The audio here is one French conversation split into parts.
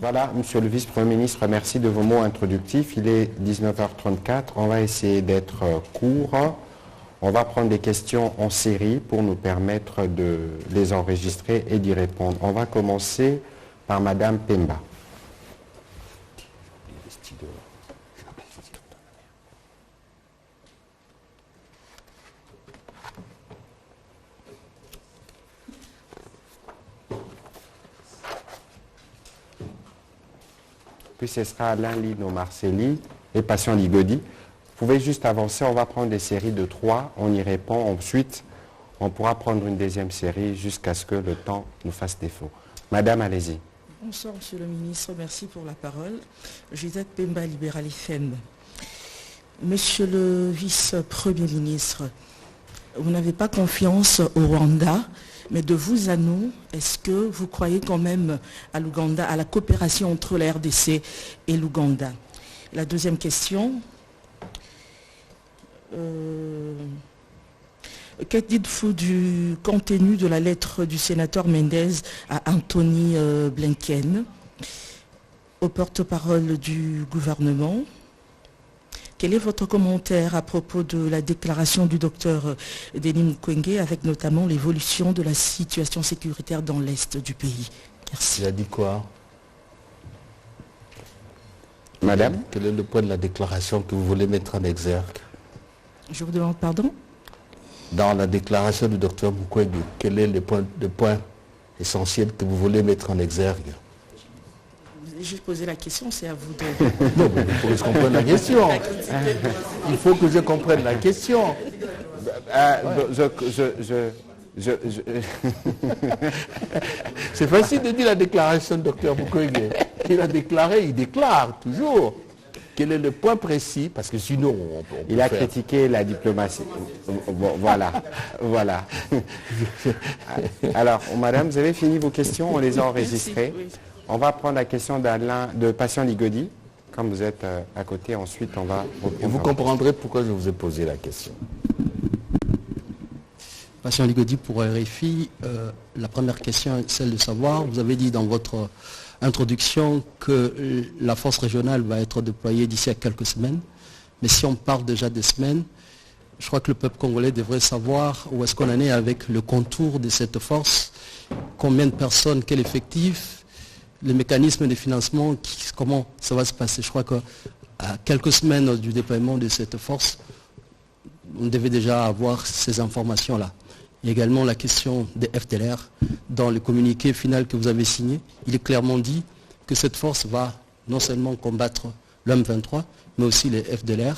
Voilà, Monsieur le Vice-Premier ministre, merci de vos mots introductifs. Il est 19h34, on va essayer d'être court. On va prendre des questions en série pour nous permettre de les enregistrer et d'y répondre. On va commencer par Madame Pemba. Puis ce sera Alain Lino Marcelli et Patient Ligodi. Vous pouvez juste avancer, on va prendre des séries de 3, on y répond. Ensuite, on pourra prendre une deuxième série jusqu'à ce que le temps nous fasse défaut. Madame, allez-y. Bonsoir, Monsieur le Ministre, merci pour la parole. Gisette Pemba, Libéral FM. Monsieur le Vice-Premier ministre, vous n'avez pas confiance au Rwanda, mais de vous à nous, est-ce que vous croyez quand même à l'Ouganda, à la coopération entre la RDC et l'Ouganda? La deuxième question, que dites-vous du contenu de la lettre du sénateur Mendez à Anthony Blinken, au porte-parole du gouvernement? Quel est votre commentaire à propos de la déclaration du docteur Denis Mukwege, avec notamment l'évolution de la situation sécuritaire dans l'Est du pays? Merci. Il a dit quoi? Madame? Quel est le point de la déclaration que vous voulez mettre en exergue? Je vous demande pardon? Dans la déclaration du docteur Mukwege, quel est le point essentiel que vous voulez mettre en exergue? J'ai posé la question, c'est à vous de... Non, mais il faut que je comprenne la question. Il faut que je comprenne la question. C'est facile de dire la déclaration du docteur Mukwege. Il a déclaré, il déclare toujours. Quel est le point précis? Parce que sinon, il a critiqué la diplomatie. Bon, voilà. Voilà. Alors, madame, vous avez fini vos questions, on les a enregistrées. Oui. On va prendre la question de Patient Ligodi. Comme vous êtes à côté, ensuite on va... Et vous comprendrez pourquoi je vous ai posé la question. Patient Ligodi pour RFI. La première question est celle de savoir, vous avez dit dans votre introduction que la force régionale va être déployée d'ici à quelques semaines. Mais si on parle déjà des semaines, je crois que le peuple congolais devrait savoir où est-ce qu'on en est avec le contour de cette force, combien de personnes, quel effectif, les mécanismes de financement, comment ça va se passer. Je crois qu'à quelques semaines du déploiement de cette force, on devait déjà avoir ces informations-là. Il y a également la question des FDLR. Dans le communiqué final que vous avez signé, il est clairement dit que cette force va non seulement combattre l'M23, mais aussi les FDLR.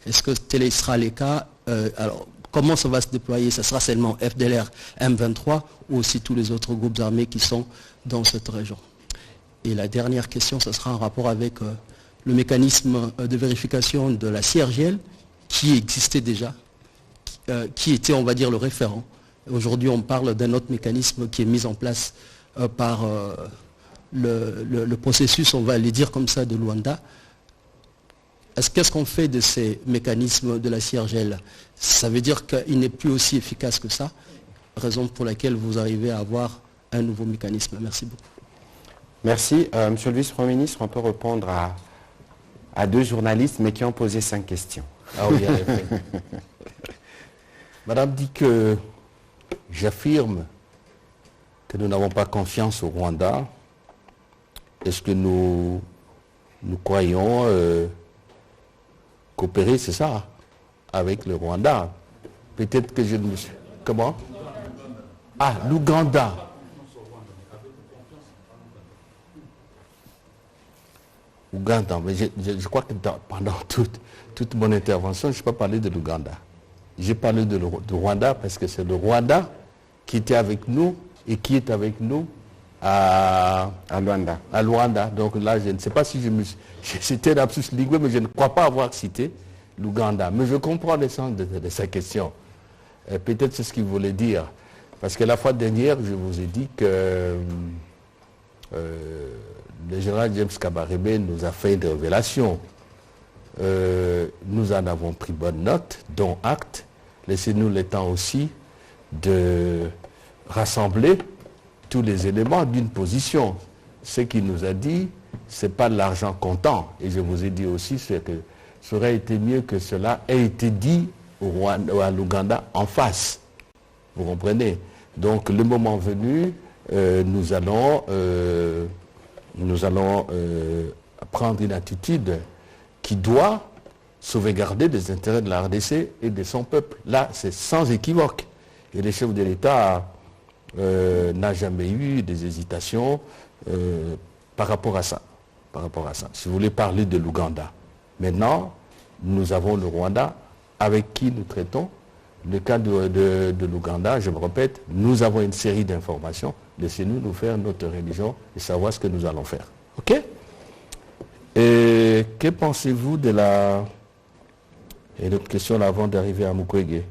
Est-ce que tel sera le cas? Alors, comment ça va se déployer? Ça sera seulement FDLR, M23 ou aussi tous les autres groupes armés qui sont dans cette région? Et la dernière question, ce sera en rapport avec le mécanisme de vérification de la CIRGL qui existait déjà, qui était, on va dire, le référent. Aujourd'hui, on parle d'un autre mécanisme qui est mis en place par le processus, on va le dire comme ça, de Luanda. Qu'est-ce qu'on fait de ces mécanismes de la CIRGL? Ça veut dire qu'il n'est plus aussi efficace que ça, raison pour laquelle vous arrivez à avoir un nouveau mécanisme. Merci beaucoup. Merci. Monsieur le Vice-Premier ministre, on peut répondre à deux journalistes, mais qui ont posé 5 questions. Ah oui, en effet. Madame dit que j'affirme que nous n'avons pas confiance au Rwanda. Est-ce que nous croyons coopérer, c'est ça, avec le Rwanda? Peut-être que je ne me suis... Comment? Ah, l'Ouganda. Ouganda, mais je crois que pendant toute mon intervention, je n'ai pas parlé de l'Ouganda. J'ai parlé de Rwanda parce que c'est le Rwanda qui était avec nous et qui est avec nous à Luanda. À Luanda. Donc là, je ne sais pas si c'était lapsus linguae, mais je ne crois pas avoir cité l'Ouganda. Mais je comprends le sens de sa question. Peut-être c'est ce qu'il voulait dire. Parce que la fois dernière, je vous ai dit que le général James Kabarebe nous a fait une révélation. Nous en avons pris bonne note, dont acte. Laissez-nous le temps aussi de rassembler tous les éléments d'une position. ce qu'il nous a dit, ce n'est pas de l'argent comptant. Et je vous ai dit aussi que ça aurait été mieux que cela ait été dit à l'Ouganda en face. Vous comprenez? Donc le moment venu, nous allons prendre une attitude qui doit sauvegarder les intérêts de la RDC et de son peuple. Là, c'est sans équivoque. Et le chef de l'État n'a jamais eu des hésitations par rapport à ça. Si vous voulez parler de l'Ouganda, maintenant, nous avons le Rwanda avec qui nous traitons. Le cas de l'Ouganda, je me répète, nous avons une série d'informations. Laissez-nous nous faire notre religion et savoir ce que nous allons faire. OK? Et que pensez-vous de la... Et l'autre question là, avant d'arriver à Mukwege.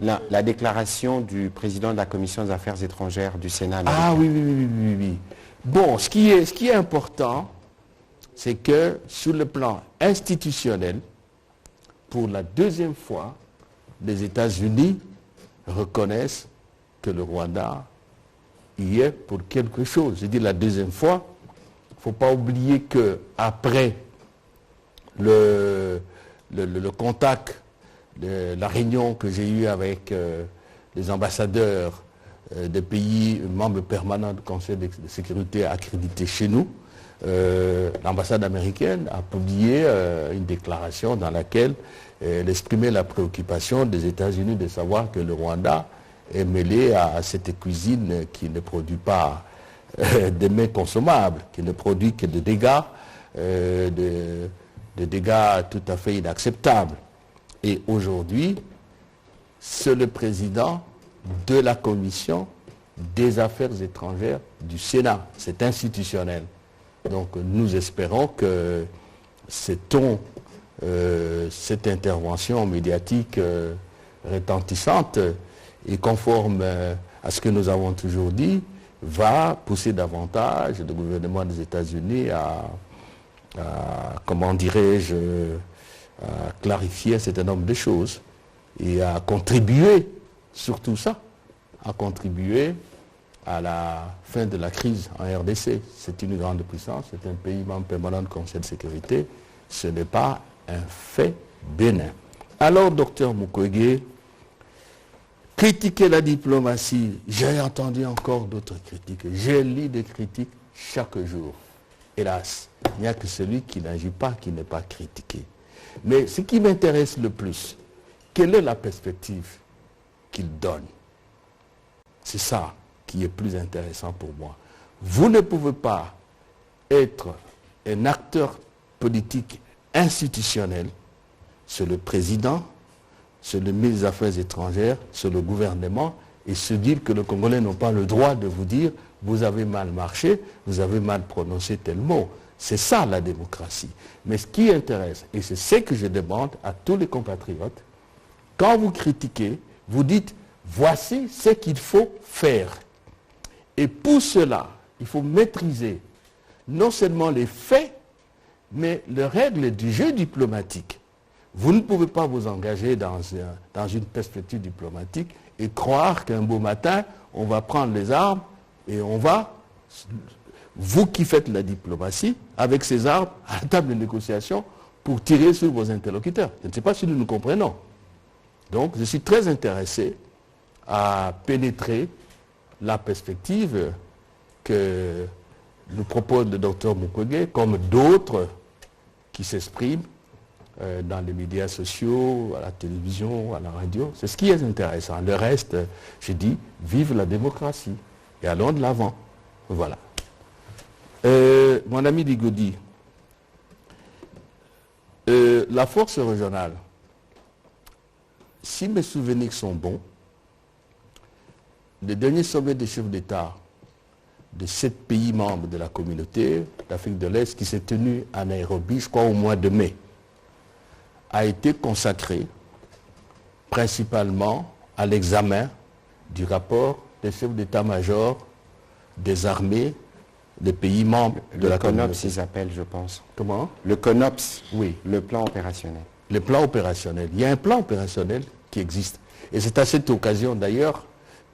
La déclaration du président de la Commission des Affaires étrangères du Sénat américain. Ah oui. Bon, ce qui est important, c'est que sur le plan institutionnel, pour la deuxième fois, les États-Unis reconnaissent que le Rwanda y est pour quelque chose. Je dis la deuxième fois, il ne faut pas oublier qu'après le contact, la réunion que j'ai eue avec les ambassadeurs des pays membres permanents du Conseil de sécurité accrédités chez nous, l'ambassade américaine a publié une déclaration dans laquelle elle exprimait la préoccupation des États-Unis de savoir que le Rwanda est mêlé à cette cuisine qui ne produit pas des mets consommables, qui ne produit que des dégâts, des dégâts tout à fait inacceptables. Et aujourd'hui, c'est le président de la Commission des Affaires étrangères du Sénat. C'est institutionnel. Donc nous espérons que cette intervention médiatique retentissante et conforme à ce que nous avons toujours dit, va pousser davantage le gouvernement des États-Unis à comment dirais-je, à clarifier un certain nombre de choses et à contribuer, surtout ça, à contribuer à la fin de la crise en RDC. C'est une grande puissance, c'est un pays membre permanent du Conseil de sécurité. Ce n'est pas un fait bénin. Alors, docteur Mukwege, critiquer la diplomatie, j'ai entendu encore d'autres critiques. J'ai lu des critiques chaque jour. Hélas, il n'y a que celui qui n'agit pas qui n'est pas critiqué. Mais ce qui m'intéresse le plus, quelle est la perspective qu'il donne? C'est ça qui est plus intéressant pour moi. Vous ne pouvez pas être un acteur politique institutionnel, c'est le président, c'est le ministre des Affaires étrangères, c'est le gouvernement, et se dire que les Congolais n'ont pas le droit de vous dire « vous avez mal marché, vous avez mal prononcé tel mot ». C'est ça la démocratie. Mais ce qui intéresse, et c'est ce que je demande à tous les compatriotes, quand vous critiquez, vous dites « voici ce qu'il faut faire ». Et pour cela, il faut maîtriser non seulement les faits, mais les règles du jeu diplomatique. Vous ne pouvez pas vous engager dans une perspective diplomatique et croire qu'un beau matin, on va prendre les armes et on va, vous qui faites la diplomatie, avec ces armes, à la table de négociation, pour tirer sur vos interlocuteurs. Je ne sais pas si nous nous comprenons. Donc, je suis très intéressé à pénétrer la perspective que nous propose le docteur Mukwege, comme d'autres qui s'expriment dans les médias sociaux, à la télévision, à la radio. C'est ce qui est intéressant. Le reste, je dis, vive la démocratie et allons de l'avant. Voilà. Mon ami Ligodi, la force régionale, si mes souvenirs sont bons, le dernier sommet des chefs d'État de 7 pays membres de la communauté d'Afrique de l'Est qui s'est tenu à Nairobi, je crois au mois de mai, a été consacré principalement à l'examen du rapport des chefs d'état-major des armées des pays membres de la communauté. Le CONOPS, ils s'appellent, je pense. Comment? Le CONOPS, oui. Le plan opérationnel. Le plan opérationnel. Il y a un plan opérationnel qui existe. Et c'est à cette occasion d'ailleurs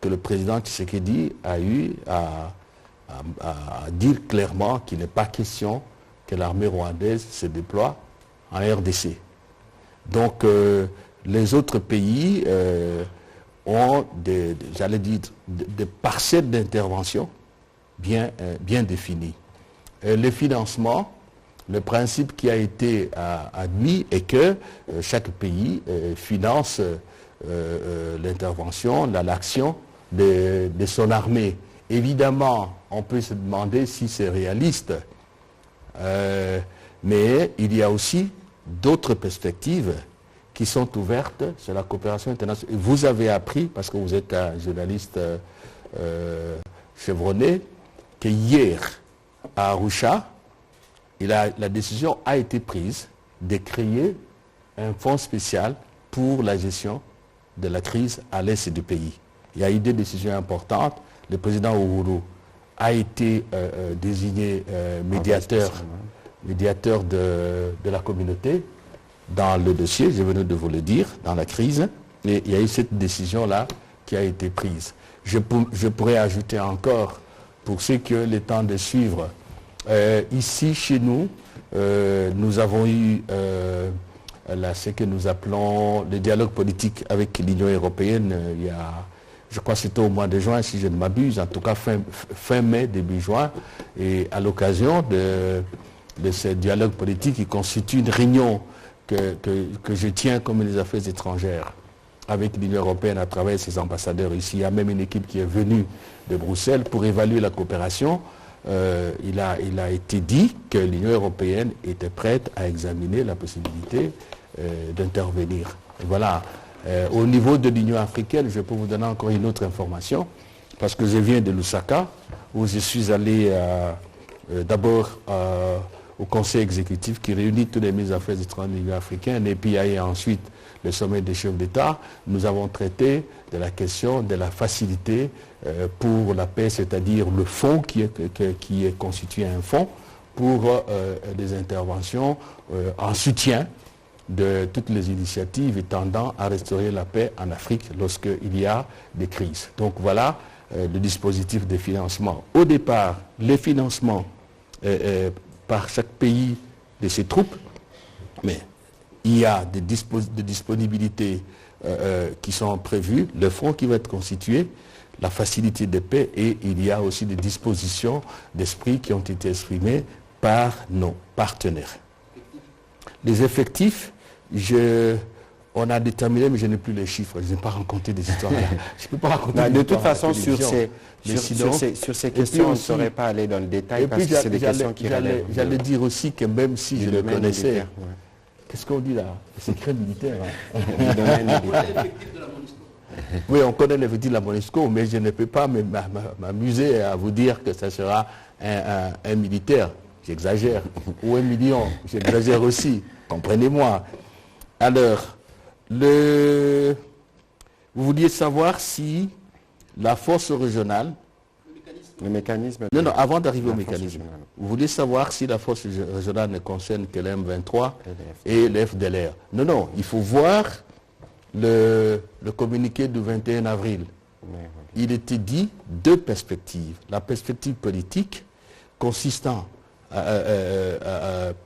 que le président Tshisekedi a eu à à dire clairement qu'il n'est pas question que l'armée rwandaise se déploie en RDC. Donc les autres pays ont j'allais dire, des parcelles d'intervention bien définies. Le financement, le principe qui a été admis est que chaque pays finance l'intervention, l'action de son armée. Évidemment, on peut se demander si c'est réaliste, mais il y a aussi d'autres perspectives qui sont ouvertes sur la coopération internationale. Vous avez appris, parce que vous êtes un journaliste chevronné, que hier, à Arusha, la décision a été prise de créer un fonds spécial pour la gestion de la crise à l'est du pays. Il y a eu des décisions importantes. Le président Uhuru a été désigné médiateur de la communauté dans le dossier, je venais de vous le dire, dans la crise. Et il y a eu cette décision-là qui a été prise. Je pourrais ajouter encore, pour ceux qui ont le temps de suivre, ici, chez nous, nous avons eu ce que nous appelons le dialogue politique avec l'Union européenne. Il y a, je crois que c'était au mois de juin, si je ne m'abuse, en tout cas fin mai, début juin. Et à l'occasion de ce dialogue politique, qui constitue une réunion que je tiens comme les affaires étrangères avec l'Union européenne à travers ses ambassadeurs ici. Il y a même une équipe qui est venue de Bruxelles pour évaluer la coopération. Il a été dit que l'Union européenne était prête à examiner la possibilité d'intervenir. Voilà. Au niveau de l'Union africaine, je peux vous donner encore une autre information, parce que je viens de Lusaka, où je suis allé d'abord au conseil exécutif qui réunit tous les ministres des Affaires étrangères de l'Union africaine, et puis il y a ensuite le sommet des chefs d'État. Nous avons traité de la question de la facilité pour la paix, c'est-à-dire le fonds qui est constitué un fonds pour des interventions en soutien de toutes les initiatives tendant à restaurer la paix en Afrique lorsqu'il y a des crises. Donc voilà le dispositif de financement. Au départ, les financements par chaque pays de ses troupes, mais il y a des disponibilités qui sont prévues, le fonds qui va être constitué, la facilité de paix, et il y a aussi des dispositions d'esprit qui ont été exprimées par nos partenaires. Les effectifs, on a déterminé, mais je n'ai plus les chiffres, je n'ai pas raconté des histoires là. Je ne peux pas raconter de toute façon, sur ces questions, on ne saurait pas aller dans le détail, parce que c'est des questions qui relèvent. J'allais dire aussi que même si je le connaissais, qu'est-ce qu'on dit là? Le secret militaire. Du domaine militaire. Oui, on connaît l'effectif de la MONUSCO, mais je ne peux pas m'amuser à vous dire que ça sera un militaire. J'exagère. Ou 1 million. J'exagère aussi. Comprenez-moi. Alors, vous vouliez savoir si la force régionale... Le mécanisme... Non, avant d'arriver au mécanisme. Vous vouliez savoir si la force régionale ne concerne que le M23 et le FDLR. Non, il faut voir le communiqué du 21 avril. Il était dit 2 perspectives. La perspective politique consistant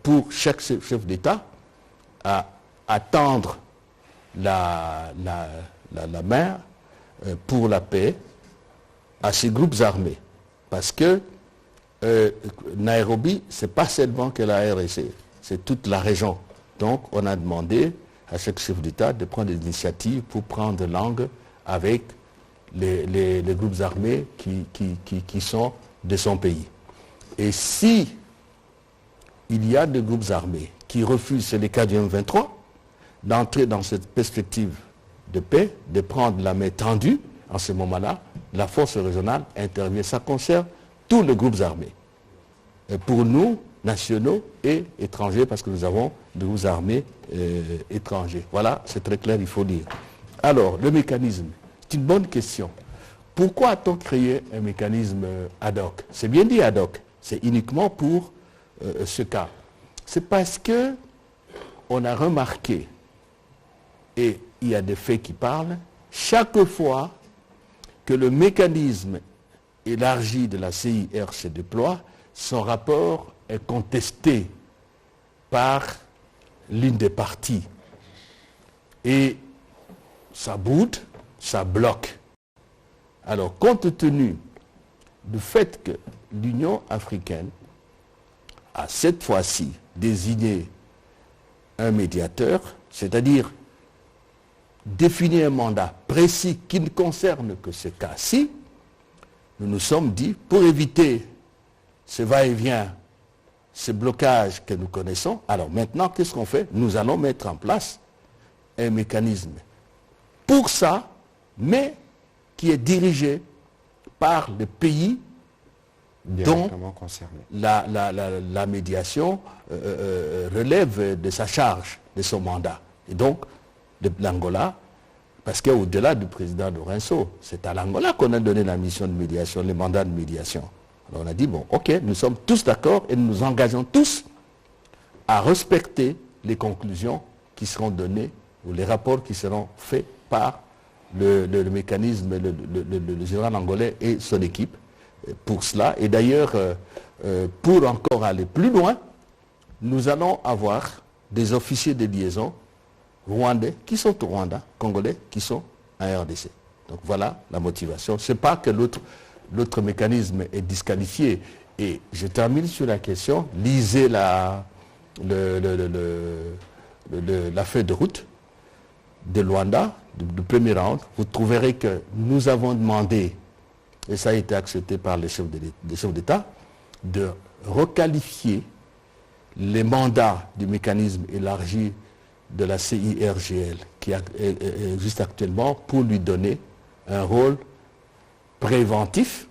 pour chaque chef d'État à attendre la main pour la paix à ces groupes armés. Parce que Nairobi, ce n'est pas seulement que la RDC, c'est toute la région. Donc on a demandé à chaque chef d'État de prendre des initiatives pour prendre langue avec les groupes armés qui sont de son pays. Et si il y a des groupes armés qui refusent, c'est le cas du M23, d'entrer dans cette perspective de paix, de prendre la main tendue, en ce moment-là, la force régionale intervient. Ça concerne tous les groupes armés. Et pour nous, nationaux et étrangers, parce que nous avons des groupes armés étrangers. Voilà, c'est très clair, il faut dire. Alors, le mécanisme, c'est une bonne question. Pourquoi a-t-on créé un mécanisme ad hoc? C'est bien dit ad hoc, c'est uniquement pour ce cas. C'est parce que on a remarqué, et il y a des faits qui parlent, chaque fois que le mécanisme élargie de la CIR se déploie, son rapport est contesté par l'une des parties. Et ça boude, ça bloque. Alors, compte tenu du fait que l'Union africaine a cette fois-ci désigné un médiateur, c'est-à-dire défini un mandat précis qui ne concerne que ce cas-ci, nous nous sommes dit, pour éviter ce va-et-vient, ce blocage que nous connaissons, alors maintenant, qu'est-ce qu'on fait? Nous allons mettre en place un mécanisme pour ça, mais qui est dirigé par le pays dont la médiation relève de sa charge, de son mandat. Et donc, de l'Angola, parce qu'au-delà du président Lourenço, c'est à l'Angola qu'on a donné la mission de médiation, le mandat de médiation. Alors on a dit, bon, ok, nous sommes tous d'accord et nous nous engageons tous à respecter les conclusions qui seront données ou les rapports qui seront faits par le mécanisme, le général angolais et son équipe pour cela. Et d'ailleurs, pour encore aller plus loin, nous allons avoir des officiers de liaison rwandais qui sont au Rwanda, congolais qui sont en RDC. Donc voilà la motivation. Ce n'est pas que l'autre mécanisme est disqualifié. Et je termine sur la question, lisez la feuille de route de Luanda, du premier round, vous trouverez que nous avons demandé, et ça a été accepté par les chefs d'État, de requalifier les mandats du mécanisme élargi de la CIRGL qui existe actuellement pour lui donner un rôle préventif.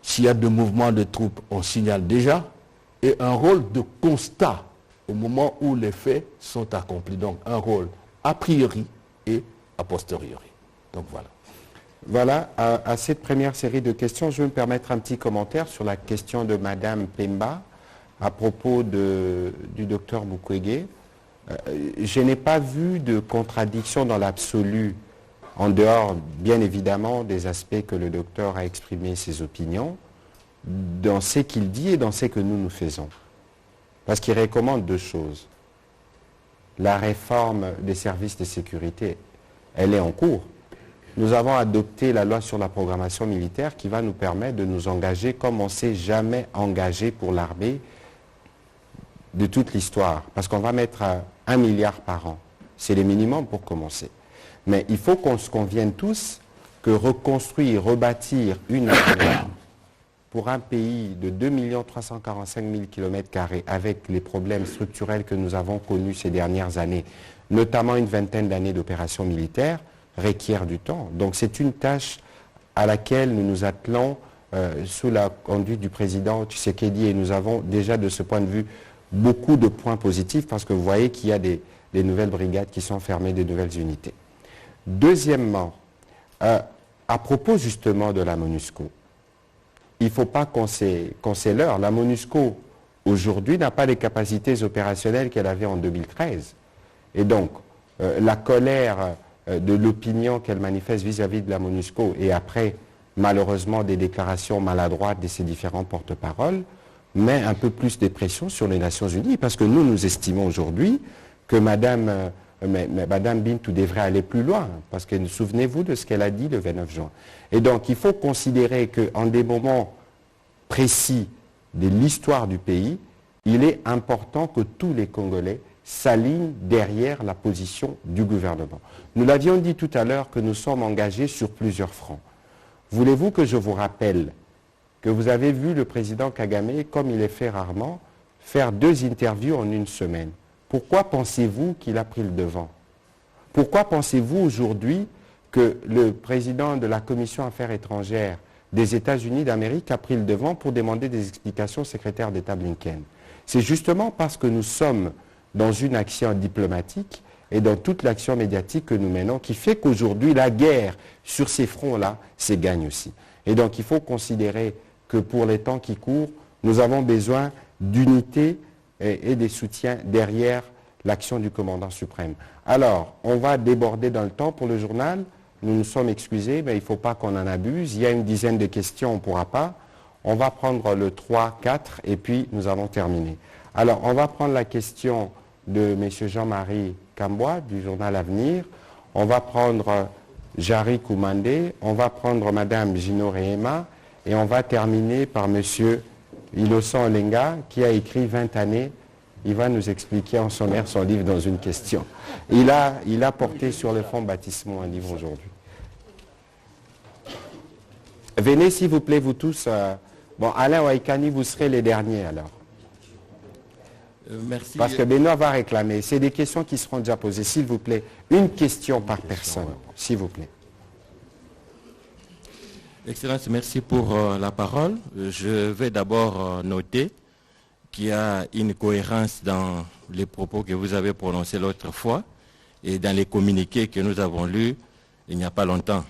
S'il y a de mouvements de troupes, on signale déjà, et un rôle de constat au moment où les faits sont accomplis. Donc un rôle a priori et a posteriori. Donc voilà. Voilà, à cette première série de questions, je vais me permettre un petit commentaire sur la question de Madame Pemba à propos du docteur Mukwege. Je n'ai pas vu de contradiction dans l'absolu, en dehors, bien évidemment, des aspects que le docteur a exprimé ses opinions, dans ce qu'il dit et dans ce que nous faisons. Parce qu'il recommande deux choses. La réforme des services de sécurité, elle est en cours. Nous avons adopté la loi sur la programmation militaire qui va nous permettre de nous engager comme on ne s'est jamais engagé pour l'armée de toute l'histoire. Parce qu'on va mettre 1 milliard par an. C'est le minimum pour commencer. Mais il faut qu'on se convienne tous que reconstruire, rebâtir une armée pour un pays de 2 345 000 km² avec les problèmes structurels que nous avons connus ces dernières années, notamment une vingtaine d'années d'opérations militaires, requiert du temps. Donc c'est une tâche à laquelle nous nous attelons sous la conduite du président Tshisekedi et nous avons déjà de ce point de vue beaucoup de points positifs parce que vous voyez qu'il y a des nouvelles brigades qui sont fermées, des nouvelles unités. Deuxièmement, à propos justement de la MONUSCO, il ne faut pas qu'on s'éleure. La MONUSCO, aujourd'hui, n'a pas les capacités opérationnelles qu'elle avait en 2013. Et donc, la colère de l'opinion qu'elle manifeste vis-à-vis de la MONUSCO et après, malheureusement, des déclarations maladroites de ses différents porte-paroles, met un peu plus de pression sur les Nations Unies. Parce que nous estimons aujourd'hui que Madame Bintou devrait aller plus loin. Parce que souvenez-vous de ce qu'elle a dit le 29 juin. Et donc, il faut considérer qu'en des moments précis de l'histoire du pays, il est important que tous les Congolais s'alignent derrière la position du gouvernement. Nous l'avions dit tout à l'heure que nous sommes engagés sur plusieurs fronts. Voulez-vous que je vous rappelle que vous avez vu le président Kagame, comme il est fait rarement, faire 2 interviews en une semaine? Pourquoi pensez-vous qu'il a pris le devant? Pourquoi pensez-vous aujourd'hui que le président de la Commission Affaires étrangères des États-Unis d'Amérique a pris le devant pour demander des explications au secrétaire d'État Blinken? C'est justement parce que nous sommes dans une action diplomatique et dans toute l'action médiatique que nous menons qui fait qu'aujourd'hui la guerre sur ces fronts-là se gagne aussi. Et donc il faut considérer que pour les temps qui courent, nous avons besoin d'unité et des soutiens derrière l'action du commandant suprême. Alors, on va déborder dans le temps pour le journal. nous nous sommes excusés, mais il ne faut pas qu'on en abuse. Il y a une dizaine de questions, on ne pourra pas. On va prendre le 3, 4 et puis nous allons terminer. Alors, on va prendre la question de M. Jean-Marie Cambois du journal Avenir. On va prendre Jari Koumandé. On va prendre Mme Gino Rehema. Et on va terminer par M. Innocent Olenga qui a écrit 20 années. Il va nous expliquer en sommaire son livre dans une question. Il a porté sur le fonds baptismaux un livre aujourd'hui. Venez s'il vous plaît, vous tous. Bon, Alain Waikani, vous serez les derniers alors. Merci. Parce que Benoît va réclamer. C'est des questions qui seront déjà posées. S'il vous plaît, une question par personne, s'il vous plaît. Excellence, merci pour la parole. Je vais d'abord noter qu'il y a une cohérence dans les propos que vous avez prononcés l'autre fois et dans les communiqués que nous avons lus il n'y a pas longtemps.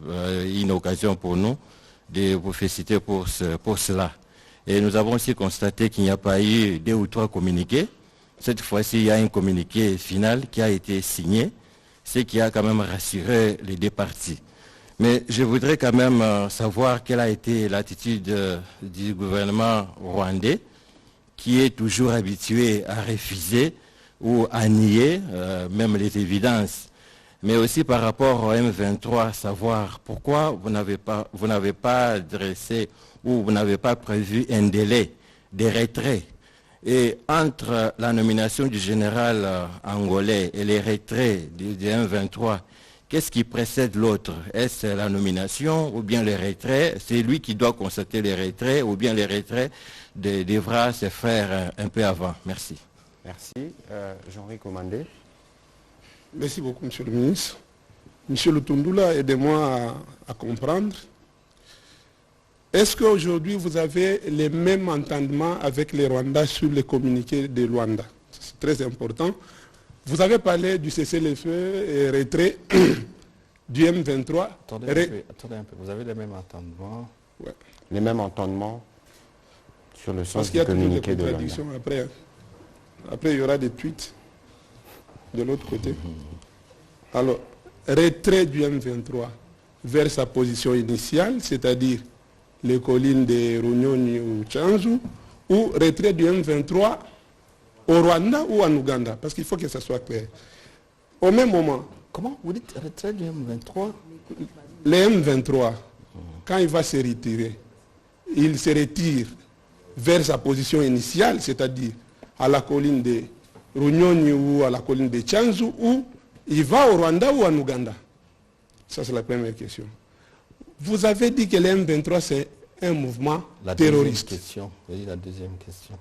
Une occasion pour nous de vous féliciter pour cela. Et nous avons aussi constaté qu'il n'y a pas eu 2 ou 3 communiqués. Cette fois-ci, il y a un communiqué final qui a été signé, ce qui a quand même rassuré les 2 parties. Mais je voudrais quand même savoir quelle a été l'attitude du gouvernement rwandais, qui est toujours habitué à refuser ou à nier même les évidences. Mais aussi par rapport au M23, savoir pourquoi vous n'avez pas dressé ou vous n'avez pas prévu un délai de retrait. Et entre la nomination du général angolais et les retraits du M23, qu'est-ce qui précède l'autre? Est-ce la nomination ou bien les retraits? C'est lui qui doit constater les retraits ou bien les retraits devra se faire un peu avant? Merci. Merci. Jean-Marie Koumandé. Merci beaucoup, Monsieur le ministre. Monsieur Lutundula, aidez-moi à comprendre. Est-ce qu'aujourd'hui, vous avez les mêmes entendements avec les Rwandais sur les communiqués de Luanda? C'est très important. Vous avez parlé du cessez-le-feu et retrait du M23. Attendez un peu. Vous avez les mêmes entendements? Ouais. Les mêmes entendements sur le sens Parce qu'il y du a toujours des communiqué de Luanda. contradictions après. Après, il y aura des tweets de l'autre côté. Alors, retrait du M23 vers sa position initiale, c'est-à-dire les collines de Runyoni ou Tchanzu, ou retrait du M23 au Rwanda ou en Ouganda, parce qu'il faut que ça soit clair. Au même moment, Comment vous dites retrait du M23? le M23, quand il va se retirer, il se retire vers sa position initiale, c'est-à-dire à la colline de Runyoni ou à la colline de Tchanzu, ou il va au Rwanda ou en Ouganda. Ça, c'est la première question. Vous avez dit que le M23, c'est un mouvement terroriste. La deuxième question.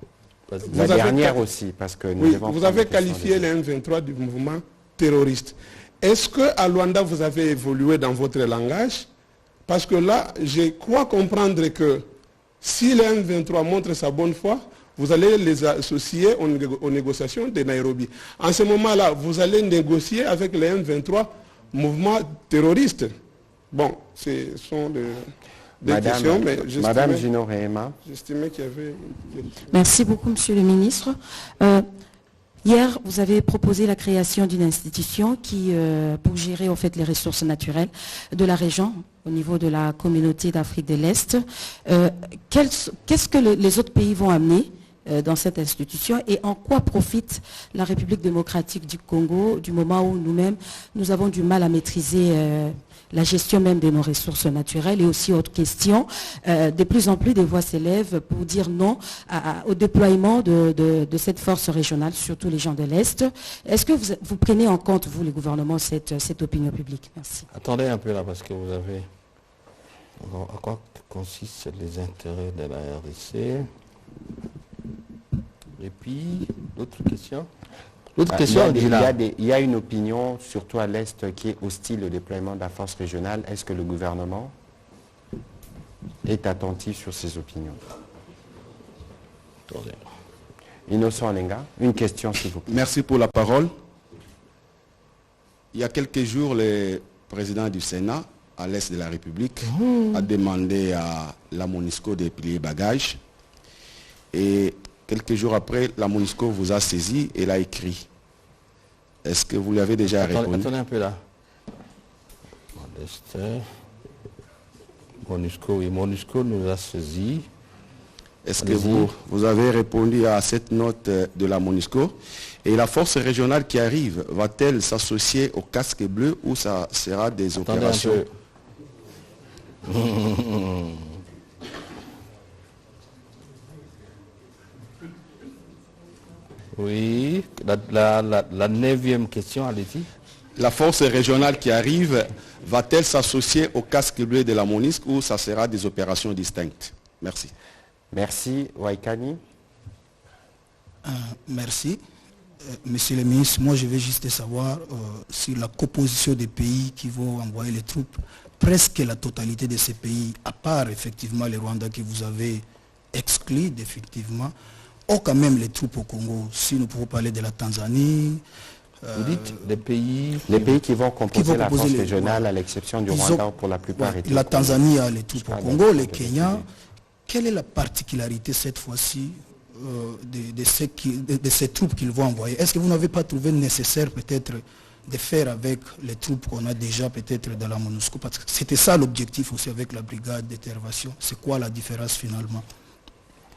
La dernière aussi, parce que nous oui, devons vous avez qualifié le M23 du mouvement terroriste. Est-ce qu'à Luanda, vous avez évolué dans votre langage? Parce que là, je crois comprendre que si le M23 montre sa bonne foi, vous allez les associer aux négociations de Nairobi. En ce moment-là, vous allez négocier avec le M23, mouvement terroriste. Bon, ce sont des questions, mais Madame Gino Rehema. j'estimais qu'il y avait... Merci beaucoup, Monsieur le ministre. Hier, vous avez proposé la création d'une institution pour gérer en fait les ressources naturelles de la région au niveau de la communauté d'Afrique de l'Est. Qu'est-ce que les autres pays vont amener dans cette institution et en quoi profite la République démocratique du Congo du moment où nous-mêmes, nous avons du mal à maîtriser la gestion même de nos ressources naturelles? Et aussi autre question, de plus en plus des voix s'élèvent pour dire non au déploiement de cette force régionale, surtout les gens de l'Est. Est-ce que vous prenez en compte, vous, les gouvernements, cette opinion publique? Merci. Attendez un peu là, parce que vous avez... À quoi consistent les intérêts de la RDC? Et puis, d'autres questions? L'autre question, il y a une opinion, surtout à l'Est, qui est hostile au déploiement de la force régionale. Est-ce que le gouvernement est attentif sur ces opinions? Innocent Olenga, une question s'il vous plaît. Merci pour la parole. Il y a quelques jours, le président du Sénat, à l'Est de la République, a demandé à la MONUSCO de plier bagages. Et quelques jours après, la MONUSCO vous a saisi et l'a écrit. Est-ce que vous lui avez déjà répondu? Attendez un peu là. MONUSCO, oui, MONUSCO nous a saisi. Est-ce que vous avez répondu à cette note de la MONUSCO? Et la force régionale qui arrive, va-t-elle s'associer au casque bleu ou ça sera des opérations? Oui, la 9e question, allez-y. La force régionale qui arrive, va-t-elle s'associer au casque bleu de la MONUSCO ou ça sera des opérations distinctes? Merci. Merci. Waikani. Merci. Monsieur le ministre, moi je veux juste savoir sur la composition des pays qui vont envoyer les troupes. Presque la totalité de ces pays, à part effectivement le Rwanda que vous avez exclu définitivement, ont quand même les troupes au Congo. Si nous pouvons parler de la Tanzanie. Vous dites les pays qui vont composer la force régionale, à l'exception du Rwanda pour la plupart. La Tanzanie a les troupes au Congo, le Kenya. Quelle est la particularité cette fois-ci de ces troupes qu'ils vont envoyer? Est-ce que vous n'avez pas trouvé nécessaire peut-être de faire avec les troupes qu'on a déjà peut-être dans la MONUSCO? Parce que c'était ça l'objectif aussi avec la brigade d'intervention. C'est quoi la différence finalement?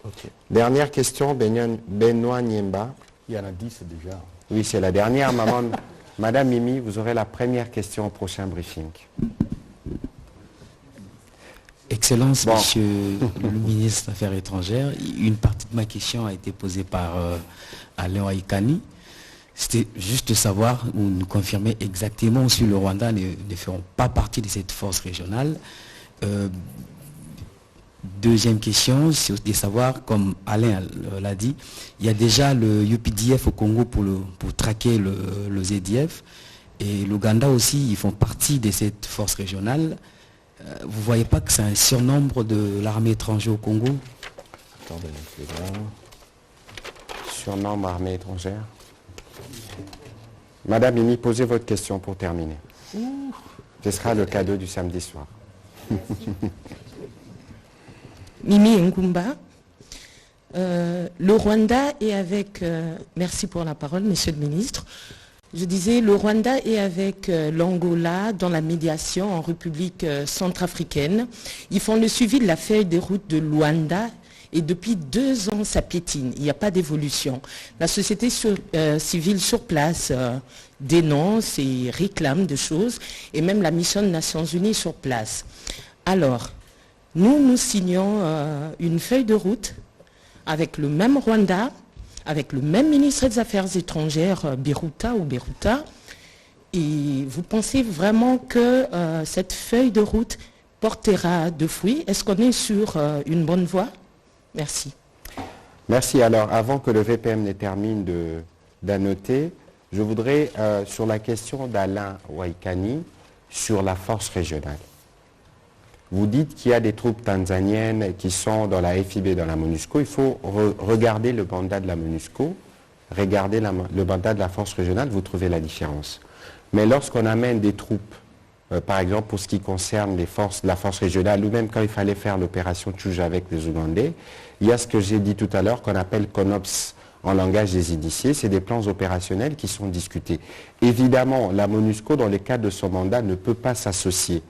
Okay. Dernière question, Benoît Niemba. Il y en a 10 déjà. Oui, c'est la dernière. Madame Mimi, vous aurez la première question au prochain briefing. Excellence, Monsieur le ministre des Affaires étrangères, une partie de ma question a été posée par Alain Waikani. C'était juste de savoir ou nous confirmer exactement si le Rwanda ne feront pas partie de cette force régionale. Deuxième question, c'est de savoir, comme Alain l'a dit, il y a déjà le UPDF au Congo pour traquer le ZDF. Et l'Ouganda aussi, ils font partie de cette force régionale. Vous ne voyez pas que c'est un surnombre de l'armée étrangère au Congo? Attendez, surnombre armée étrangère. Madame Mimi, posez votre question pour terminer. Ce sera le cadeau du samedi soir. Mimi Ngumba, le Rwanda est avec... merci pour la parole, monsieur le ministre. Je disais, le Rwanda est avec l'Angola dans la médiation en République centrafricaine. Ils font le suivi de la feuille de route de Luanda et depuis 2 ans, ça piétine. Il n'y a pas d'évolution. La société civile sur place dénonce et réclame des choses et même la mission des Nations Unies sur place. Alors, nous signons une feuille de route avec le même Rwanda, avec le même ministre des Affaires étrangères, Biruta. Et vous pensez vraiment que cette feuille de route portera de fruits? Est-ce qu'on est sur une bonne voie? Merci. Merci. Alors, avant que le VPM ne termine d'annoter, je voudrais, sur la question d'Alain Waikani, sur la force régionale. Vous dites qu'il y a des troupes tanzaniennes qui sont dans la FIB, dans la MONUSCO. Il faut regarder le mandat de la MONUSCO, regarder le mandat de la force régionale, vous trouvez la différence. Mais lorsqu'on amène des troupes, par exemple pour ce qui concerne la force régionale, ou même quand il fallait faire l'opération Tchouja avec les Ougandais, il y a ce que j'ai dit tout à l'heure qu'on appelle CONOPS en langage des initiés, c'est des plans opérationnels qui sont discutés. Évidemment, la MONUSCO, dans le cadre de son mandat, ne peut pas s'associer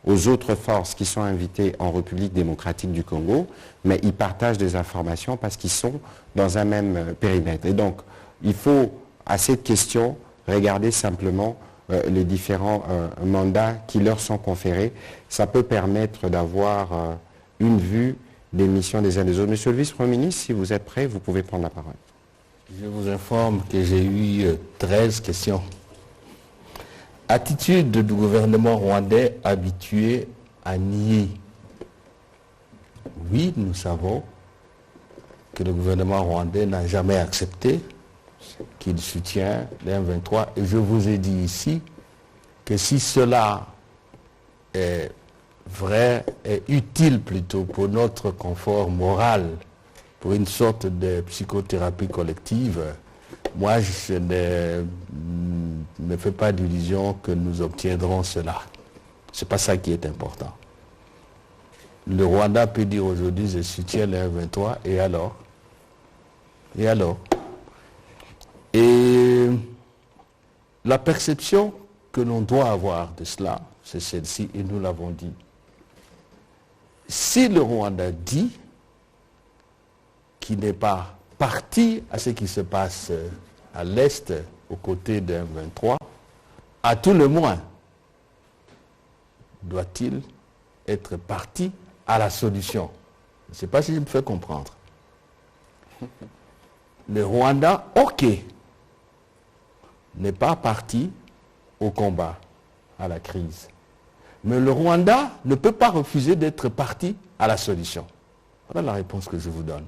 aux autres forces qui sont invitées en République démocratique du Congo, mais ils partagent des informations parce qu'ils sont dans un même périmètre. Et donc, il faut, à cette question, regarder simplement les différents mandats qui leur sont conférés. Ça peut permettre d'avoir une vue des missions des uns des autres. Monsieur le vice-premier ministre, si vous êtes prêt, vous pouvez prendre la parole. Je vous informe que j'ai eu 13 questions. Attitude du gouvernement rwandais habitué à nier. Oui, nous savons que le gouvernement rwandais n'a jamais accepté qu'il soutient les M23. Et je vous ai dit ici que si cela est vrai et utile plutôt pour notre confort moral, pour une sorte de psychothérapie collective, moi je ne me fais pas d'illusion que nous obtiendrons cela. Ce n'est pas ça qui est important. Le Rwanda peut dire aujourd'hui je soutiens les M23 et alors? Et alors? Et la perception que l'on doit avoir de cela, c'est celle-ci, et nous l'avons dit. Si le Rwanda dit qu'il n'est pas parti à ce qui se passe à l'Est, aux côtés d'un 23, à tout le moins, doit-il être parti à la solution? Je ne sais pas si je me fais comprendre. Le Rwanda, ok, n'est pas parti au combat, à la crise. Mais le Rwanda ne peut pas refuser d'être parti à la solution. Voilà la réponse que je vous donne.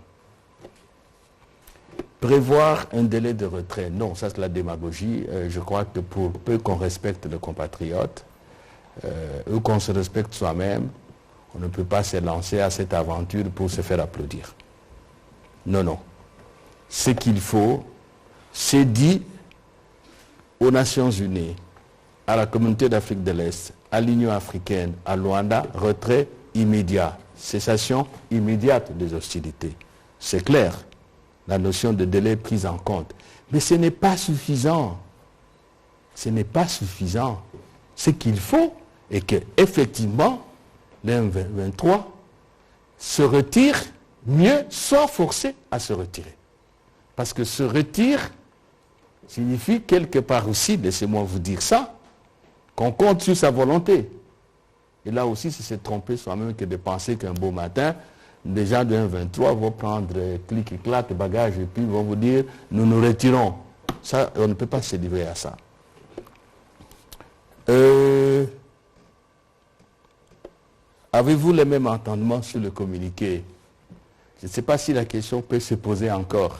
Prévoir un délai de retrait, non, ça c'est la démagogie. Je crois que pour peu qu'on respecte le compatriote, ou qu'on se respecte soi-même, on ne peut pas se lancer à cette aventure pour se faire applaudir. Non, non. Ce qu'il faut, c'est dit aux Nations Unies, à la communauté d'Afrique de l'Est, à l'Union africaine, à Luanda, retrait immédiat, cessation immédiate des hostilités. C'est clair, la notion de délai est prise en compte. Mais ce n'est pas suffisant. Ce n'est pas suffisant. Ce qu'il faut est qu'effectivement, les M23 se retirent, mieux, soit forcés à se retirer. Parce que se retire signifie quelque part aussi, laissez-moi vous dire ça, qu'on compte sur sa volonté. Et là aussi, c'est se tromper soi-même que de penser qu'un beau matin, des gens de 1,23 vont prendre clic et clac, bagage, et puis vont vous dire, nous nous retirons. Ça, on ne peut pas se livrer à ça. Avez-vous le même entendement sur le communiqué? Je ne sais pas si la question peut se poser encore.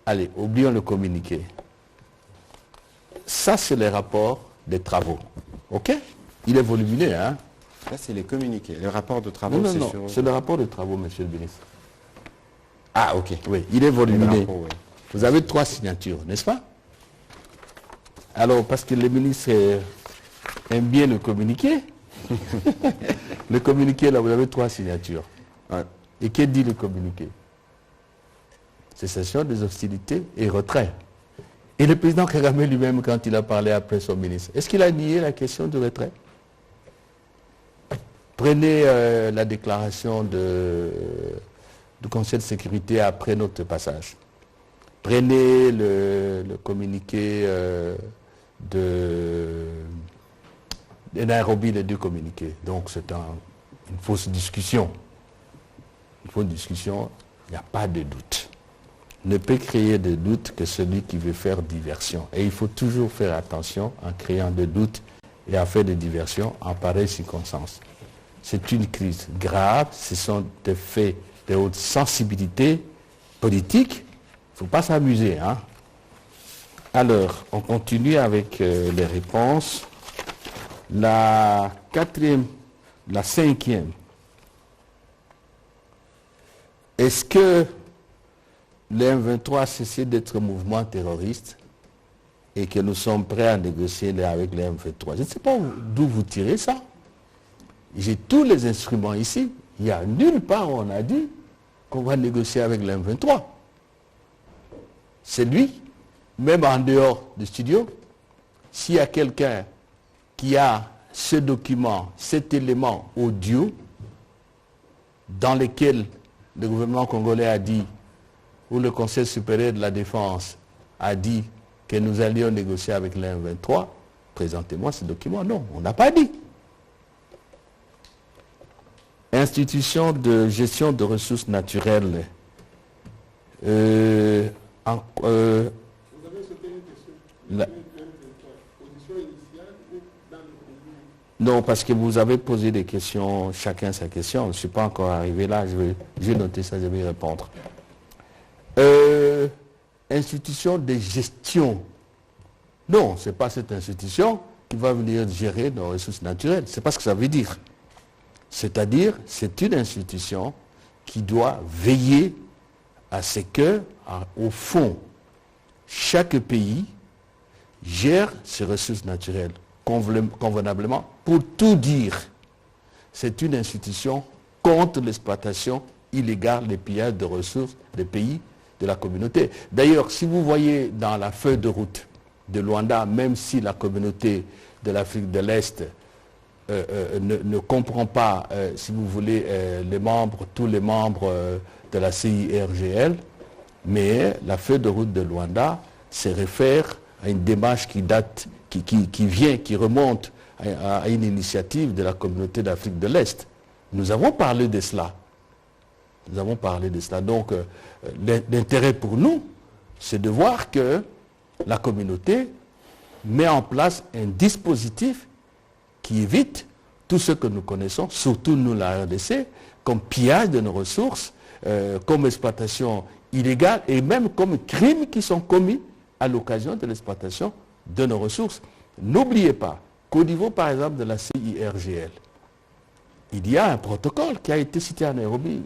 Allez, oublions le communiqué. Ça, c'est le rapport des travaux. OK? Il est volumineux, hein? Là, c'est les communiqués. Le rapport de travaux, non, c'est non, sur... c'est le rapport de travaux, monsieur le ministre. Ah, ok. Oui, il est volumineux. Rapport, oui. Vous avez 3 signatures, n'est-ce pas? Alors, parce que le ministre aime bien le communiqué, le communiqué, là, vous avez 3 signatures. Ouais. Et que dit le communiqué? Cessation des hostilités et retrait. Et le président Kagame lui-même, quand il a parlé après son ministre, est-ce qu'il a nié la question du retrait? Prenez la déclaration du Conseil de sécurité après notre passage. Prenez le communiqué de Nairobi, les 2 communiqués. Donc c'est une fausse discussion. Une fausse discussion, il n'y a pas de doute. Ne peut créer de doute que celui qui veut faire diversion. Et il faut toujours faire attention en créant des doutes et à faire des diversions en pareille circonstance. C'est une crise grave, ce sont des faits de haute sensibilité politique. Il ne faut pas s'amuser, hein. Alors, on continue avec les réponses. La 4e, la 5e. Est-ce que le M23 a cessé d'être un mouvement terroriste et que nous sommes prêts à négocier avec le M23? Je ne sais pas d'où vous tirez ça. J'ai tous les instruments ici. Il n'y a nulle part où on a dit qu'on va négocier avec le M23. C'est lui, même en dehors du studio, s'il y a quelqu'un qui a ce document, cet élément audio dans lequel le gouvernement congolais a dit, ou le Conseil supérieur de la défense a dit que nous allions négocier avec le M23, présentez-moi ce document. Non, on n'a pas dit. Institution de gestion de ressources naturelles. Non, parce que vous avez posé des questions, chacun sa question. Je ne suis pas encore arrivé là, je vais noter ça, je vais y répondre. Institution de gestion. Non, ce n'est pas cette institution qui va venir gérer nos ressources naturelles. Ce n'est pas ce que ça veut dire. C'est-à-dire, c'est une institution qui doit veiller à ce que, au fond, chaque pays gère ses ressources naturelles convenablement. Pour tout dire, c'est une institution contre l'exploitation illégale des pillages de ressources des pays de la communauté. D'ailleurs, si vous voyez dans la feuille de route de Luanda, même si la communauté de l'Afrique de l'Est ne comprend pas, si vous voulez, tous les membres de la CIRGL, mais la feuille de route de Luanda se réfère à une démarche qui remonte à une initiative de la communauté d'Afrique de l'Est. Nous avons parlé de cela. Donc, l'intérêt pour nous, c'est de voir que la communauté met en place un dispositif qui évite tout ce que nous connaissons, surtout nous la RDC, comme pillage de nos ressources, comme exploitation illégale et même comme crimes qui sont commis à l'occasion de l'exploitation de nos ressources. N'oubliez pas qu'au niveau, par exemple, de la CIRGL, il y a un protocole qui a été signé à Nairobi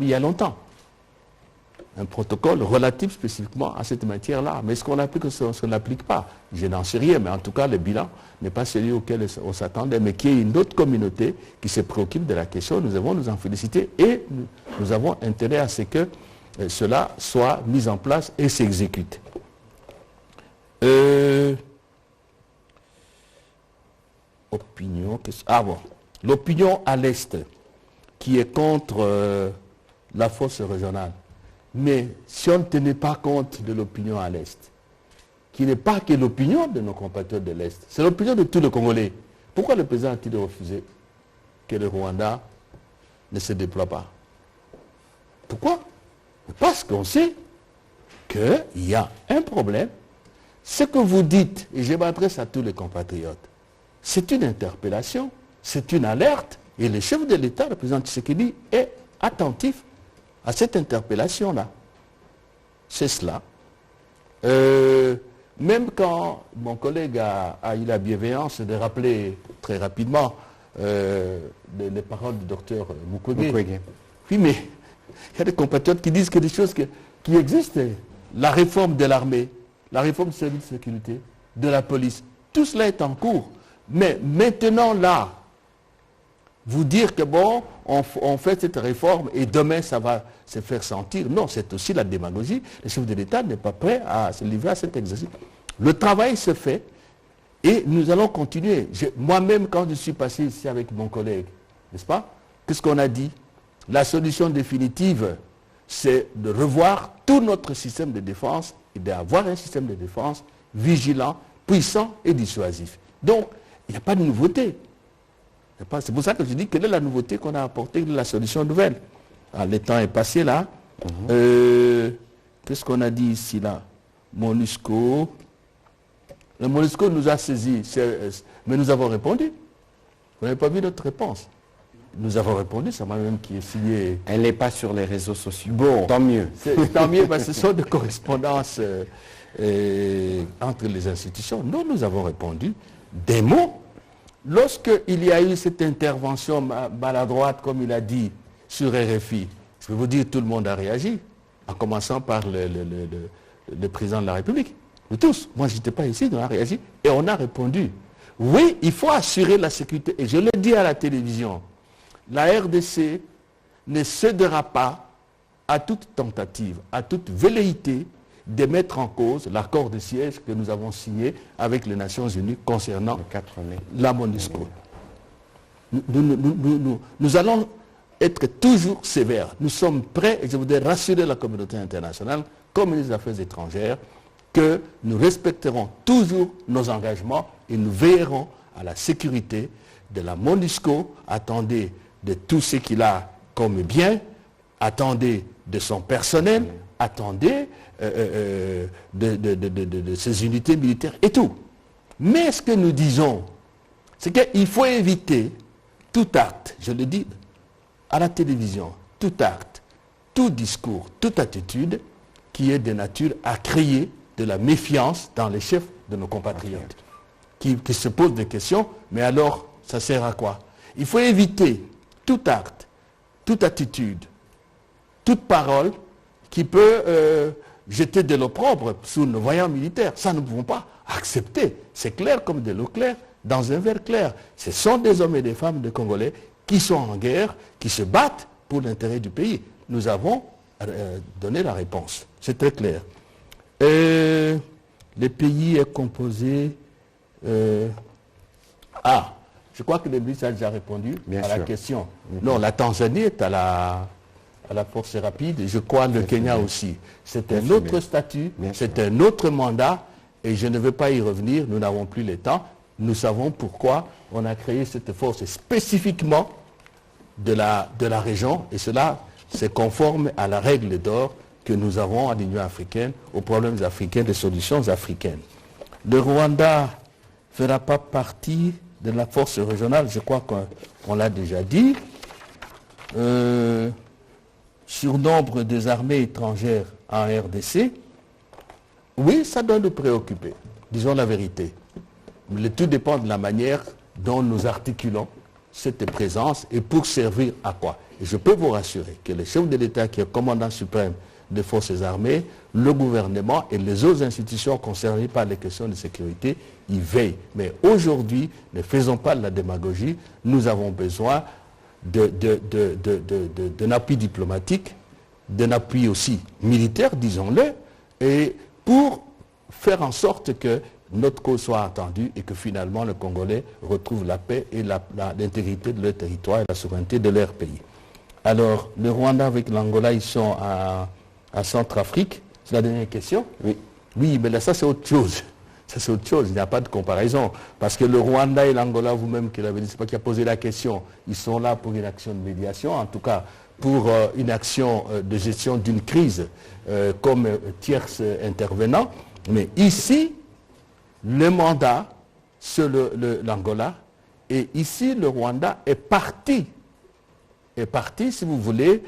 il y a longtemps. Un protocole relatif spécifiquement à cette matière-là. Mais est-ce qu'on applique ou est-ce qu'on n'applique pas? Je n'en sais rien, mais en tout cas, le bilan n'est pas celui auquel on s'attendait, mais qu'il y ait une autre communauté qui se préoccupe de la question. Nous devons nous en féliciter et nous avons intérêt à ce que cela soit mis en place et s'exécute. L'opinion à l'Est qui est contre la force régionale. Mais si on ne tenait pas compte de l'opinion à l'Est, qui n'est pas que l'opinion de nos compatriotes de l'Est, c'est l'opinion de tous les Congolais. Pourquoi le président a-t-il refusé que le Rwanda ne se déploie pas? Pourquoi? Parce qu'on sait qu'il y a un problème. Ce que vous dites, et je m'adresse à tous les compatriotes, c'est une interpellation, c'est une alerte, et le chef de l'État, le président Tshisekedi, est attentif à cette interpellation-là. C'est cela. Même quand mon collègue a eu la bienveillance de rappeler très rapidement les paroles du docteur Mukwege. Oui, mais il y a des compatriotes qui disent que des choses qui existent. La réforme de l'armée, la réforme du service de sécurité, de la police, tout cela est en cours. Mais maintenant, là, vous dire que bon, on fait cette réforme et demain ça va se faire sentir. Non, c'est aussi la démagogie. Le chef de l'État n'est pas prêt à se livrer à cet exercice. Le travail se fait et nous allons continuer. Moi-même, quand je suis passé ici avec mon collègue, n'est-ce pas? Qu'est-ce qu'on a dit? La solution définitive, c'est de revoir tout notre système de défense et d'avoir un système de défense vigilant, puissant et dissuasif. Donc, il n'y a pas de nouveauté. C'est pour ça que je dis quelle est la nouveauté qu'on a apportée, la solution nouvelle. Alors, le temps est passé là. Qu'est-ce qu'on a dit ici là? MONUSCO. Le MONUSCO nous a saisis, mais nous avons répondu. Vous n'avez pas vu notre réponse? Nous avons répondu, c'est moi-même qui ai signé. Elle n'est pas sur les réseaux sociaux. Bon, tant mieux. Tant mieux, parce que ce sont des correspondances entre les institutions. Nous avons répondu des mots. Lorsqu'il y a eu cette intervention maladroite, comme il a dit, sur RFI, je vais vous dire, tout le monde a réagi, en commençant par le président de la République. Nous tous. Moi, je n'étais pas ici, on a réagi et on a répondu. Oui, il faut assurer la sécurité. Et je l'ai dit à la télévision, la RDC ne cédera pas à toute tentative, à toute velléité de mettre en cause l'accord de siège que nous avons signé avec les Nations Unies concernant la MONUSCO. Nous allons être toujours sévères. Nous sommes prêts, et je voudrais rassurer la communauté internationale, comme ministre des Affaires étrangères, que nous respecterons toujours nos engagements et nous veillerons à la sécurité de la MONUSCO. Attendez de tout ce qu'il a comme bien, attendez de son personnel, attendez de ses unités militaires et tout. Mais ce que nous disons, c'est qu'il faut éviter tout acte, je le dis à la télévision, tout acte, tout discours, toute attitude qui est de nature à créer de la méfiance dans les chefs de nos compatriotes, qui se posent des questions, mais alors ça sert à quoi? Il faut éviter tout acte, toute attitude, toute parole qui peut jeter de l'opprobre sur nos voyants militaires. Ça, nous ne pouvons pas accepter. C'est clair comme de l'eau claire dans un verre clair. Ce sont des hommes et des femmes de Congolais qui sont en guerre, qui se battent pour l'intérêt du pays. Nous avons donné la réponse. C'est très clair. Le pays est composé... Je crois que le ministre a déjà répondu à la question. Mm-hmm. Non, la Tanzanie est à la force rapide, je crois le Kenya aussi. C'est un autre statut, c'est un autre mandat, et je ne veux pas y revenir, nous n'avons plus le temps. Nous savons pourquoi on a créé cette force spécifiquement de la région, et cela c'est conforme à la règle d'or que nous avons à l'Union africaine, aux problèmes africains, des solutions africaines. Le Rwanda ne fera pas partie de la force régionale, je crois qu'on l'a déjà dit. Surnombre des armées étrangères en RDC, oui, ça doit nous préoccuper, disons la vérité. Mais tout dépend de la manière dont nous articulons cette présence et pour servir à quoi. Et je peux vous rassurer que le chef de l'État qui est commandant suprême des forces armées, le gouvernement et les autres institutions concernées par les questions de sécurité y veillent. Mais aujourd'hui, ne faisons pas de la démagogie, nous avons besoin d'un appui diplomatique, d'un appui aussi militaire, disons-le, et pour faire en sorte que notre cause soit entendue et que finalement le Congolais retrouve la paix et l'intégrité de leur territoire et la souveraineté de leur pays. Alors, le Rwanda avec l'Angola, ils sont à Centrafrique. C'est la dernière question? Oui. Oui, mais là, ça c'est autre chose. Ça c'est autre chose, il n'y a pas de comparaison. Parce que le Rwanda et l'Angola, vous-même qui l'avez dit, c'est pas qui a posé la question, ils sont là pour une action de médiation, en tout cas pour une action de gestion d'une crise comme tierce intervenant. Mais ici, le mandat, c'est l'Angola, et ici, le Rwanda est parti, si vous voulez,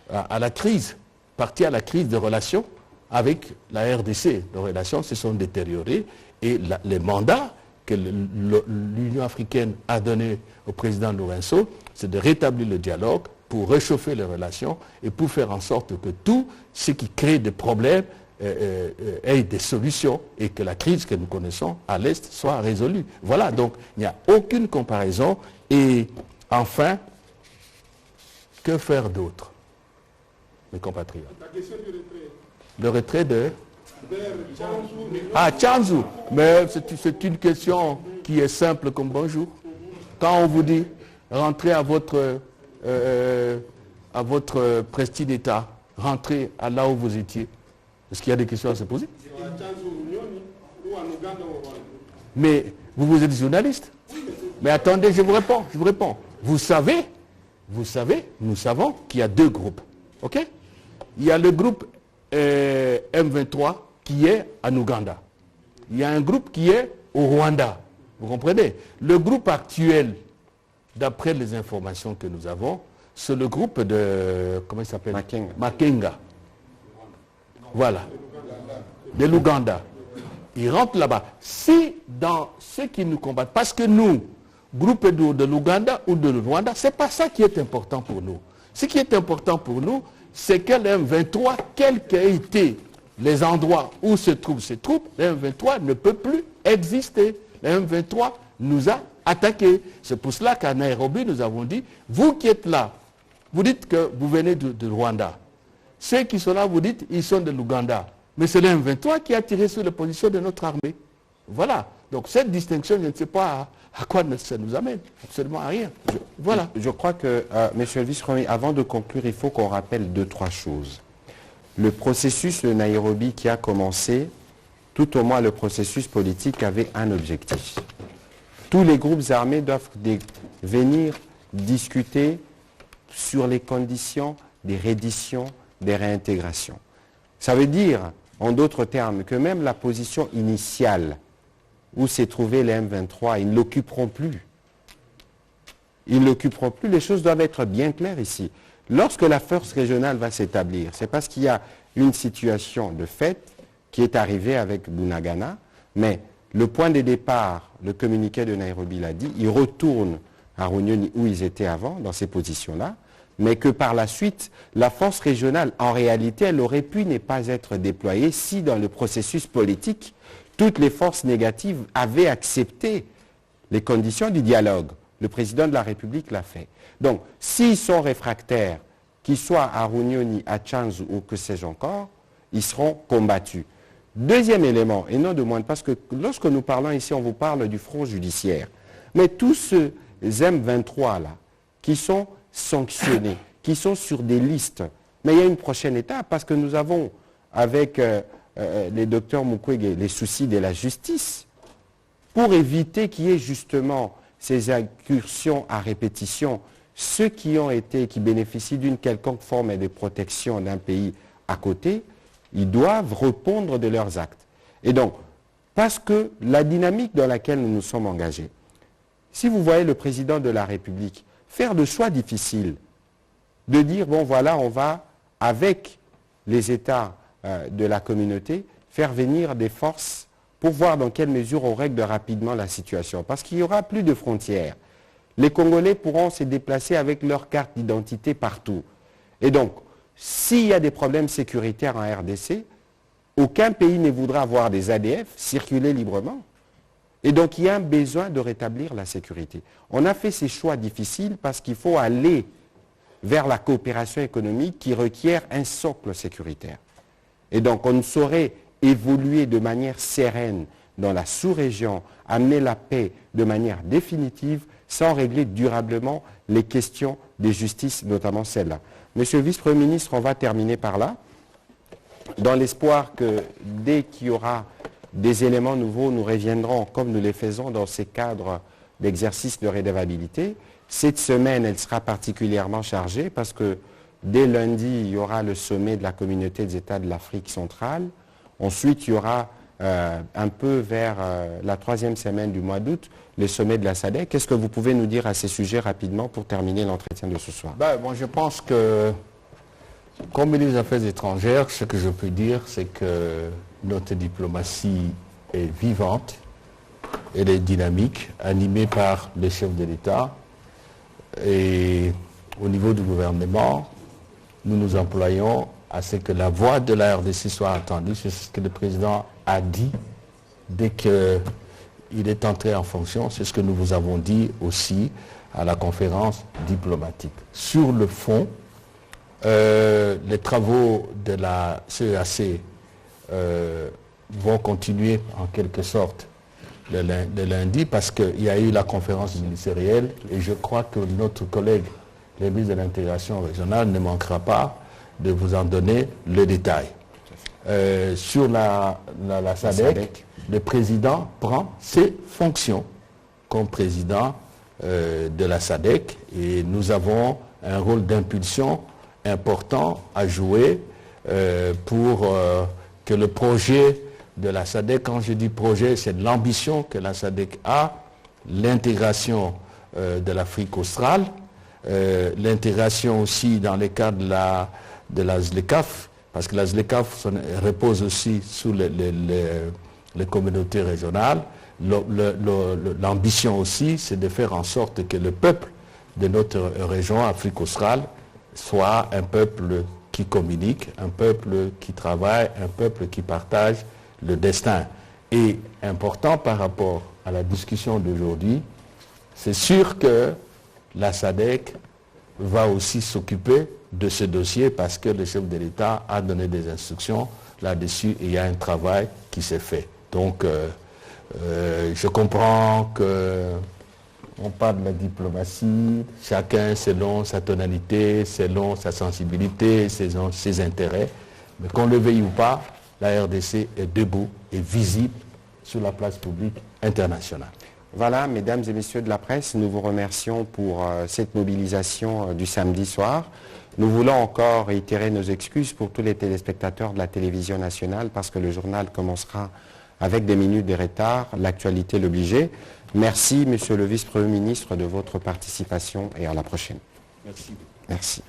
à la crise, parti à la crise de relations avec la RDC. Les relations se sont détériorées et les mandats que l'Union africaine a donné au président Lourenço, c'est de rétablir le dialogue pour réchauffer les relations et pour faire en sorte que tout ce qui crée des problèmes ait des solutions et que la crise que nous connaissons à l'Est soit résolue. Voilà, donc il n'y a aucune comparaison. Et enfin, que faire d'autre, mes compatriotes? La question du retrait. Le retrait de... Ah, Tchanzu. Mais c'est une question qui est simple comme bonjour. Quand on vous dit rentrez à votre prestige d'État, rentrez à là où vous étiez, est-ce qu'il y a des questions à se poser? Mais vous êtes journaliste. Mais attendez, je vous réponds. Vous savez, nous savons qu'il y a deux groupes. OK? Il y a le groupe M23 qui est en Ouganda. Il y a un groupe qui est au Rwanda. Vous comprenez? Le groupe actuel, d'après les informations que nous avons, c'est le groupe de... Comment il s'appelle? Makenga. Voilà. De l'Ouganda. Ils rentrent là-bas. Si dans ceux qui nous combattent, parce que nous, groupe de l'Ouganda ou de Rwanda, ce n'est pas ça qui est important pour nous. Ce qui est important pour nous, c'est que les M23, quels qu'aient été les endroits où se trouvent ces troupes, les M23 ne peut plus exister. Les M23 nous a attaqués. C'est pour cela qu'à Nairobi, nous avons dit, vous qui êtes là, vous dites que vous venez de Rwanda. Ceux qui sont là, vous dites, ils sont de l'Ouganda. Mais c'est le M23 qui a tiré sur les positions de notre armée. Voilà. Donc cette distinction, je ne sais pas à quoi ça nous amène. Absolument à rien. Voilà. Je crois que, monsieur le vice-premier, avant de conclure, il faut qu'on rappelle 2-3 choses. Le processus de Nairobi qui a commencé, tout au moins le processus politique avait un objectif. Tous les groupes armés doivent venir discuter sur les conditions des redditions, des réintégrations. Ça veut dire, en d'autres termes, que même la position initiale où s'est trouvé les M23, ils ne l'occuperont plus. Ils ne l'occuperont plus. Les choses doivent être bien claires ici. Lorsque la force régionale va s'établir, c'est parce qu'il y a une situation de fait qui est arrivée avec Bunagana, mais le point de départ, le communiqué de Nairobi l'a dit, ils retournent à Runyoni où ils étaient avant, dans ces positions-là, mais que par la suite, la force régionale, en réalité, elle aurait pu ne pas être déployée si dans le processus politique, toutes les forces négatives avaient accepté les conditions du dialogue. Le président de la République l'a fait. Donc, s'ils sont réfractaires, qu'ils soient à Runyoni, à Tchanzu ou que sais-je encore, ils seront combattus. Deuxième élément, et non de moindre, parce que lorsque nous parlons ici, on vous parle du front judiciaire. Mais tous ces M23 là, qui sont sanctionnés, qui sont sur des listes, mais il y a une prochaine étape, parce que nous avons, avec les docteurs Mukwege, les soucis de la justice, pour éviter qu'il y ait justement ces incursions à répétition, ceux qui bénéficient d'une quelconque forme de protection d'un pays à côté, ils doivent répondre de leurs actes. Et donc, parce que la dynamique dans laquelle nous nous sommes engagés, si vous voyez le président de la République faire le choix difficile de dire, bon voilà, on va, avec les États de la communauté, faire venir des forces pour voir dans quelle mesure on règle rapidement la situation. Parce qu'il n'y aura plus de frontières. Les Congolais pourront se déplacer avec leur carte d'identité partout. Et donc, s'il y a des problèmes sécuritaires en RDC, aucun pays ne voudra voir des ADF circuler librement. Et donc, il y a un besoin de rétablir la sécurité. On a fait ces choix difficiles parce qu'il faut aller vers la coopération économique qui requiert un socle sécuritaire. Et donc, on ne saurait évoluer de manière sereine dans la sous-région, amener la paix de manière définitive sans régler durablement les questions de justice, notamment celle-là. Monsieur le vice-premier ministre, on va terminer par là, dans l'espoir que dès qu'il y aura des éléments nouveaux, nous reviendrons comme nous les faisons dans ces cadres d'exercice de redevabilité. Cette semaine, elle sera particulièrement chargée parce que dès lundi, il y aura le sommet de la communauté des États de l'Afrique centrale. Ensuite, il y aura un peu vers la 3e semaine du mois d'août, le sommet de la SADC. Qu'est-ce que vous pouvez nous dire à ces sujets rapidement pour terminer l'entretien de ce soir? Je pense que, comme ministre des Affaires étrangères, ce que je peux dire, c'est que notre diplomatie est vivante, elle est dynamique, animée par les chefs de l'État. Et au niveau du gouvernement, nous nous employons à ce que la voix de la RDC soit entendue. C'est ce que le président a dit dès qu'il est entré en fonction. C'est ce que nous vous avons dit aussi à la conférence diplomatique. Sur le fond, les travaux de la CEAC vont continuer en quelque sorte le lundi parce qu'il y a eu la conférence ministérielle et je crois que notre collègue, le ministre de l'intégration régionale, ne manquera pas de vous en donner le détail. Sur la SADC, le président prend ses fonctions comme président de la SADC et nous avons un rôle d'impulsion important à jouer pour que le projet de la SADC, quand je dis projet, c'est l'ambition que la SADC a, l'intégration de l'Afrique australe, l'intégration aussi dans le cadre de la ZLECAf, parce que la ZLECAf repose aussi sous les communautés régionales. L'ambition aussi, c'est de faire en sorte que le peuple de notre région, Afrique australe, soit un peuple qui communique, un peuple qui travaille, un peuple qui partage le destin. Et important par rapport à la discussion d'aujourd'hui, c'est sûr que la SADC va aussi s'occuper de ce dossier parce que le chef de l'État a donné des instructions là-dessus et il y a un travail qui s'est fait. Donc, je comprends qu'on parle de la diplomatie, chacun selon sa tonalité, selon sa sensibilité, selon ses intérêts, mais qu'on le veuille ou pas, la RDC est debout et visible sur la place publique internationale. Voilà, mesdames et messieurs de la presse, nous vous remercions pour cette mobilisation du samedi soir. Nous voulons encore réitérer nos excuses pour tous les téléspectateurs de la télévision nationale parce que le journal commencera avec des minutes de retard, l'actualité l'obligeait. Merci, monsieur le vice-premier ministre, de votre participation et à la prochaine. Merci. Merci.